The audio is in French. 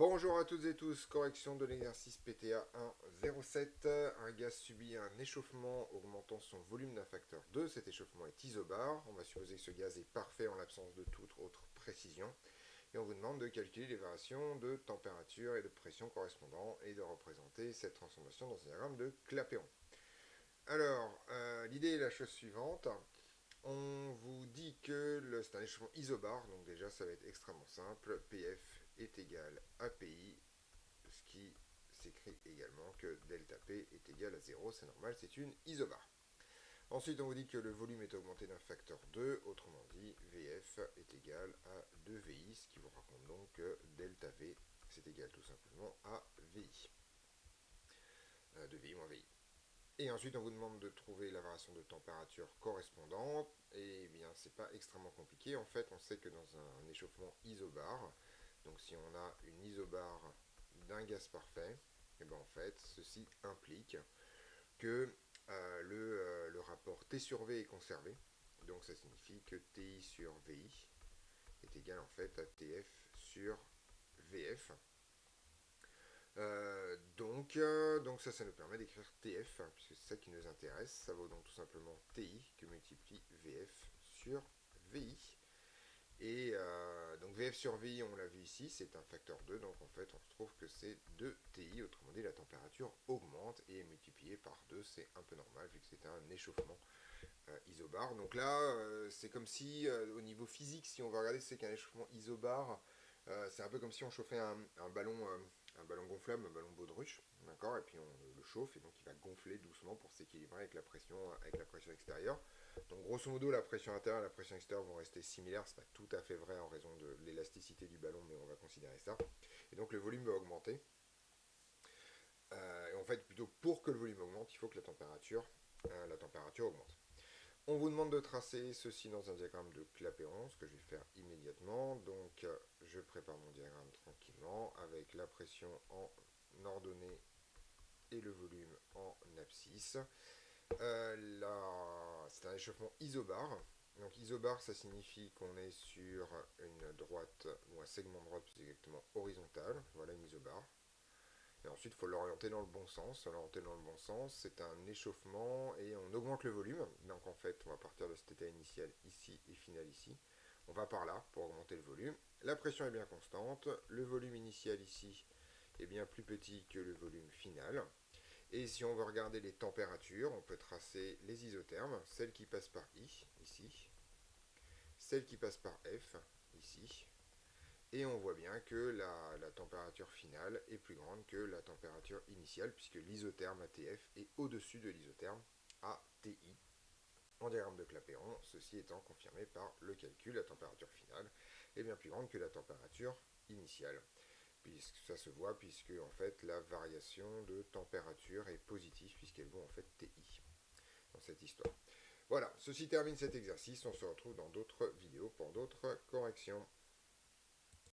Bonjour à toutes et tous, correction de l'exercice PTA 1.07. Un gaz subit un échauffement augmentant son volume d'un facteur 2. Cet échauffement est isobar. On va supposer que ce gaz est parfait en l'absence de toute autre précision. Et on vous demande de calculer les variations de température et de pression correspondant et de représenter cette transformation dans un diagramme de Clapeyron. Alors, l'idée est la chose suivante. On vous dit que c'est un échauffement isobar, donc déjà ça va être extrêmement simple. PF est égal à PI, ce qui s'écrit également que delta P est égal à 0, c'est normal, c'est une isobar. Ensuite, on vous dit que le volume est augmenté d'un facteur 2, autrement dit, VF est égal à 2VI, ce qui vous raconte donc que delta V, c'est égal tout simplement à VI. 2VI moins VI. Et ensuite, on vous demande de trouver la variation de température correspondante. Et bien, c'est pas extrêmement compliqué. En fait, on sait que dans un échauffement isobar, donc si on a une isobar d'un gaz parfait, et bien en fait, ceci implique que le rapport T sur V est conservé. Donc ça signifie que TI sur VI est égal en fait à TF sur VF. Donc ça nous permet d'écrire TF, hein, puisque c'est ça qui nous intéresse. Ça vaut donc tout simplement TI que multiplie VF sur VI. Et donc VF sur VI, on l'a vu ici, c'est un facteur 2, donc en fait on retrouve que c'est 2 TI, autrement dit la température augmente et est multipliée par 2, c'est un peu normal vu que c'est un échauffement isobar. Donc là, c'est comme si au niveau physique, si on va regarder c'est qu'un échauffement isobar, c'est un peu comme si on chauffait un ballon gonflable, un ballon baudruche, d'accord, et puis on le chauffe et donc il va gonfler doucement pour s'équilibrer avec la pression extérieure. Donc grosso modo, la pression intérieure et la pression extérieure vont rester similaires, c'est pas tout à fait vrai en raison de l'élasticité du ballon, mais on va considérer ça. Et donc le volume va augmenter. Et en fait, plutôt pour que le volume augmente, il faut que la température augmente. On vous demande de tracer ceci dans un diagramme de Clapeyron, ce que je vais faire immédiatement. Donc je prépare mon diagramme tranquillement avec la pression en ordonnée et le volume en abscisse. C'est un échauffement isobar. Donc isobar, ça signifie qu'on est sur une droite, ou un segment de droite plus exactement horizontal. Voilà une isobar. Et ensuite, il faut l'orienter dans le bon sens. L'orienter dans le bon sens, c'est un échauffement et on augmente le volume. Donc en fait, on va partir de cet état initial ici et final ici. On va par là pour augmenter le volume. La pression est bien constante. Le volume initial ici est bien plus petit que le volume final. Et si on veut regarder les températures, on peut tracer les isothermes, celle qui passe par I, ici, celle qui passe par F, ici, et on voit bien que la température finale est plus grande que la température initiale, puisque l'isotherme ATF est au-dessus de l'isotherme ATI. En diagramme de Clapeyron, ceci étant confirmé par le calcul, la température finale est bien plus grande que la température initiale. Puisque ça se voit, puisque en fait la variation de température est positive, puisqu'elle vaut en fait TI dans cette histoire. Voilà, ceci termine cet exercice, on se retrouve dans d'autres vidéos pour d'autres corrections.